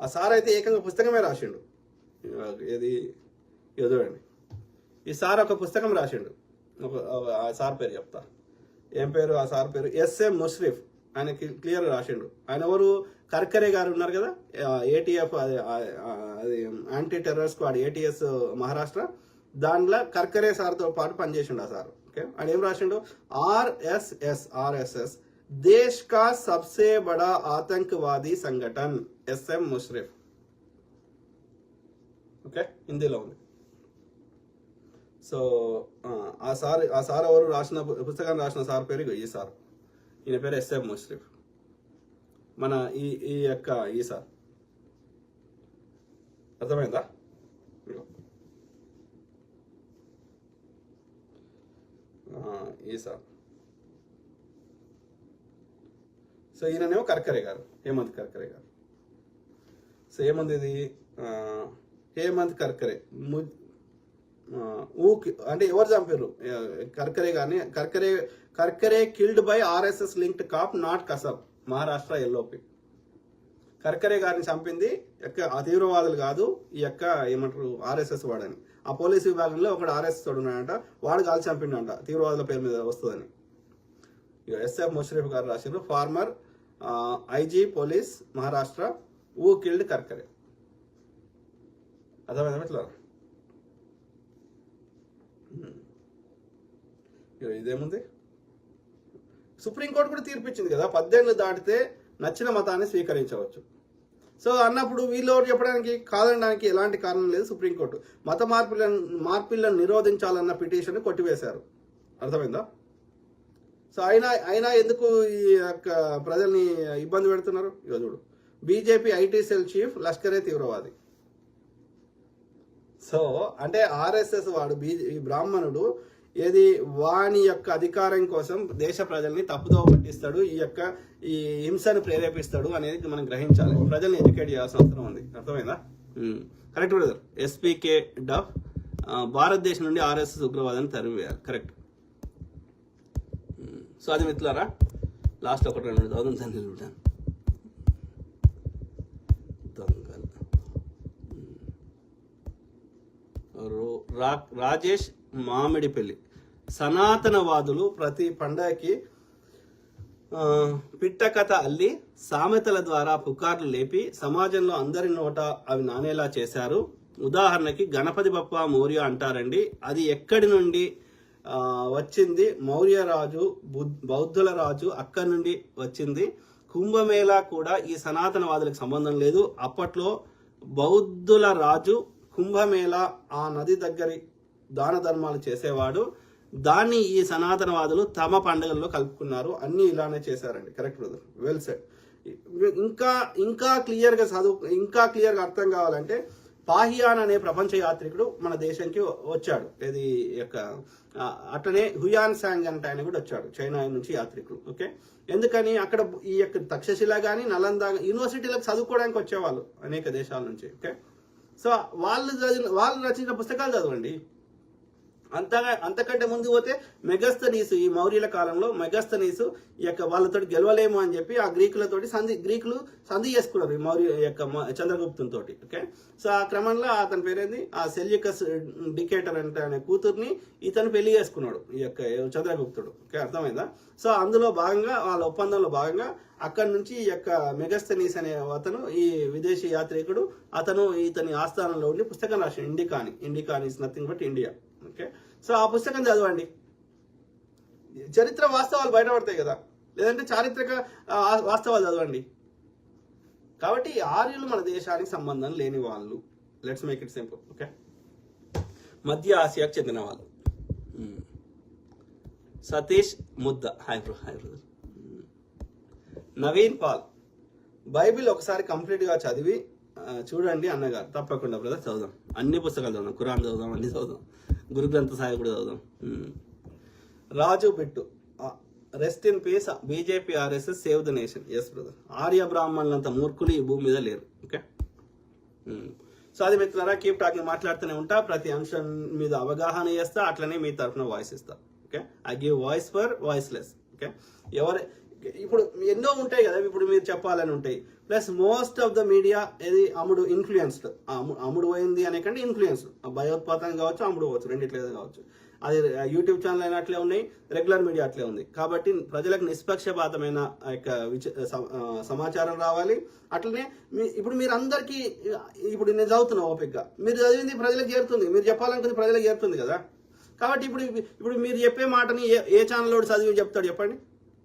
ఆ సార్ అయితే ఏకంగా పుస్తకమే రాసిండు. ఏది చూడండి, ఈ సార్ ఒక పుస్తకం రాసిండు. ఆ సార్ పేరు చెప్తా, ఏం పేరు ఆ సార్ పేరు? S M Mushrif. ఆయన క్లియర్ రాసిండు. ఆయన ఎవరు? కర్కరే గారు ఉన్నారు కదా, ఏటీఎఫ్, అది anti terror squad, ATS Maharashtra, దాంట్లో కర్కరే సార్తో పాటు పనిచేసిండు ఆ సార్. ఓకే, ఆయన ఏం రాసిండు? ఆర్ఎస్ఎస్ దేశ్ కా సబ్సే బడా ఆతంకవాదీ సంఘటన్ ఎస్ఎం ముష్రిఫ్. ఓకే, హిందీలో ఉంది. సో ఆ సార్ ఎవరు? రాసిన పుస్తకాన్ని రాసిన సార్ పేరు ఈ సార్. ఈయన పేరు ఎస్ఎం ముష్రిఫ్. మన ఈ సార్ అర్థమైందా? ఈ సార్. సో ఈయననేమో కర్కరే గారు, హేమంత్ కర్కరే గారు. సో ఏముంది ఇది? హేమంత్ కర్కరే అంటే ఎవరు చంపారు? కర్కరే గారిని. Karkare killed by RSS linked cop not Kasab, Maharashtra LOP. Karkare గారిని చంపింది ఆ తీవ్రవాదులు కాదు, ఈ ఏమంటారు ఆర్ఎస్ఎస్ వాడని. ఆ పోలీసు విభాగంలో ఒకడు ఆర్ఎస్ఎస్ వాడు ఉన్నాడంట, వాడు కాల్చి చంపిండంట, తీవ్రవాదుల పేరు మీద వస్తుందని. ఎస్ఎఫ్ ముషరీఫ్ గారు రాశారు. Former IG police Maharashtra killed Karkare. అర్థమైందా ఇట్లా? ఇదేముంది? సుప్రీంకోర్టు కూడా తీర్పిచ్చింది కదా, 18 దాటితే నచ్చిన మతాన్ని స్వీకరించవచ్చు. సో అన్నప్పుడు వీళ్ళు చెప్పడానికి కాదనడానికి ఎలాంటి కారణం లేదు. సుప్రీంకోర్టు మత మార్పిళ్లను నిరోధించాలన్న పిటిషన్ కొట్టివేశారు. అర్థమైందా? సో అయినా ఎందుకు ఈ ప్రజల్ని ఇబ్బంది పెడుతున్నారు? ఇక చూడు, బీజేపీ ఐటీ సెల్ చీఫ్ లష్కరే తీవ్రవాది. సో అంటే ఆర్ఎస్ఎస్ వాడు ఈ బ్రాహ్మణుడు ఏది వాని యొక్క అధికారం కోసం దేశ ప్రజల్ని తప్పుదోవ పట్టిస్తాడు, ఈ హింసను ప్రేరేపిస్తాడు అనేది మనం గ్రహించాలి. ప్రజల్ని ఎడ్యుకేట్ చేయాల్సిన అవసరం ఉంది. అర్థమైందా? Correct brother. ఎస్పీకే డఫ్ భారతదేశం నుండి ఆర్ఎస్ఎస్ ఉగ్రవాదాన్ని తరివేయాలి. కరెక్ట్. సో అది మిత్రులారా, లాస్ట్ ఒకటి 2 చదువుతాను. రాజేష్ మామిడిపల్లి. సనాతనవాదులు ప్రతి పండగకి పిట్టకథ అల్లి సామెతల ద్వారా పుకార్లు లేపి సమాజంలో అందరి నోట అవి నానేలా చేశారు. ఉదాహరణకి గణపతి బప్ప మౌర్య అంటారండి, అది ఎక్కడి నుండి వచ్చింది? మౌర్య రాజు, బౌద్ధుల రాజు అక్కడి నుండి వచ్చింది. కుంభమేళా కూడా ఈ సనాతనవాదులకు సంబంధం లేదు. అప్పట్లో బౌద్ధుల రాజు కుంభమేళా ఆ నది దగ్గరి దాన ధర్మాలు చేసేవాడు. దాన్ని ఈ సనాతనవాదులు తమ పండుగల్లో కలుపుకున్నారు. అన్ని ఇలానే చేశారండి. Correct brother, well said. ఇంకా క్లియర్గా ఇంకా క్లియర్గా అర్థం కావాలంటే పాహియాన్ అనే ప్రపంచ యాత్రికుడు మన దేశానికి వచ్చాడు. ఇది అట్లనే హుయాన్ సాంగ్ అంటే ఆయన కూడా వచ్చాడు, చైనా నుంచి యాత్రికులు. ఓకే, ఎందుకని అక్కడ ఈ తక్షశిల కానీ నలంద యూనివర్సిటీలకు చదువుకోవడానికి వచ్చేవాళ్ళు అనేక దేశాల నుంచి. ఓకే, సో వాళ్ళు రచించిన పుస్తకాలు చదవండి. అంతకంటే ముందు పోతే మెగస్తనీసు, ఈ మౌర్యుల కాలంలో మెగస్తనీసు వాళ్ళతో గెలవలేము అని చెప్పి ఆ గ్రీకులు సంధి చేసుకున్నారు ఈ మౌర్య చంద్రగుప్తునితో. ఓకే, సో ఆ క్రమంలో అతని పేరేంది, ఆ సెల్యూకస్ డికేటర్ అంటే అనే కూతుర్ని ఇతను పెళ్లి చేసుకున్నాడు ఈ చంద్రగుప్తుడు. ఓకే, అర్థమైందా? సో అందులో భాగంగా వాళ్ళ ఒప్పందంలో భాగంగా అక్కడి నుంచి ఈ మెగస్తనీస్ అనే అతను, ఈ విదేశీ యాత్రికుడు, అతను ఇతని ఆస్థానంలో ఉండి పుస్తకం రాశాడు, Indica is nothing but India. Okay, so ఆ పుస్తకం చదవండి. చరిత్ర వాస్తవాలు బయటపడతాయి కదా, లేదంటే చారిత్రక వాస్తవాలు చదవండి. కాబట్టి ఆర్యులు మన దేశానికి సంబంధం లేని వాళ్ళు. Let's make it simple. Okay, మధ్య ఆసియాకు చెందిన వాళ్ళు. Satish Mudda, hi brother. Naveen Paul, Bible ఒకసారి కంప్లీట్గా చదివి చూడండి అన్నగారు. తప్పకుండా బ్రదర్, చదువుదాం. అన్ని పుస్తకాలు చదువుదాం, ఖురాన్ చదువుదాం, అన్ని చదువుదాం, గురు గ్రంథ సాయి కూడా చదువుదాం. Raju Bittu, rest in peace. BJP RSS save the nation. Yes brother, ఆర్య బ్రాహ్మణులంత మూర్ఖులు ఈ భూమి మీద లేరు. ఓకే, సో అది మిత్రులారా, కీప్ టాకింగ్, మాట్లాడుతూనే ఉంటా. ప్రతి అంశం మీద అవగాహన చేస్తా, అట్లనే మీ తరఫున వాయిస్ ఇస్తా. Okay, I give voice for voiceless. Okay, ఇప్పుడు ఎన్నో ఉంటాయి కదా, ఇప్పుడు మీరు చెప్పాలని ఉంటాయి. Plus most of the media ఏది అమ్ముడు ఇన్ఫ్లుయెన్స్డ్, అమ్ముడు పోయింది అనే కంటే ఇన్ఫ్లుయెన్స్, భయోత్పాతం కావచ్చు, అమ్ముడు పోవచ్చు, రెండిట్లేదు కావచ్చు. అది యూట్యూబ్ ఛానల్ అయినా అట్లే ఉన్నాయి, రెగ్యులర్ మీడియా అట్లే ఉంది. కాబట్టి ప్రజలకు నిష్పక్షపాతమైన సమాచారం రావాలి. అట్లనే ఇప్పుడు మీరు అందరికీ, ఇప్పుడు నేను చదువుతున్నా ఓపికగా, మీరు చదివింది ప్రజలకు చేరుతుంది, మీరు చెప్పాలనుకుంది ప్రజలకు చేరుతుంది కదా. కాబట్టి ఇప్పుడు మీరు చెప్పే మాటని ఏ ఛానల్ చదివి చెప్తాడు చెప్పండి.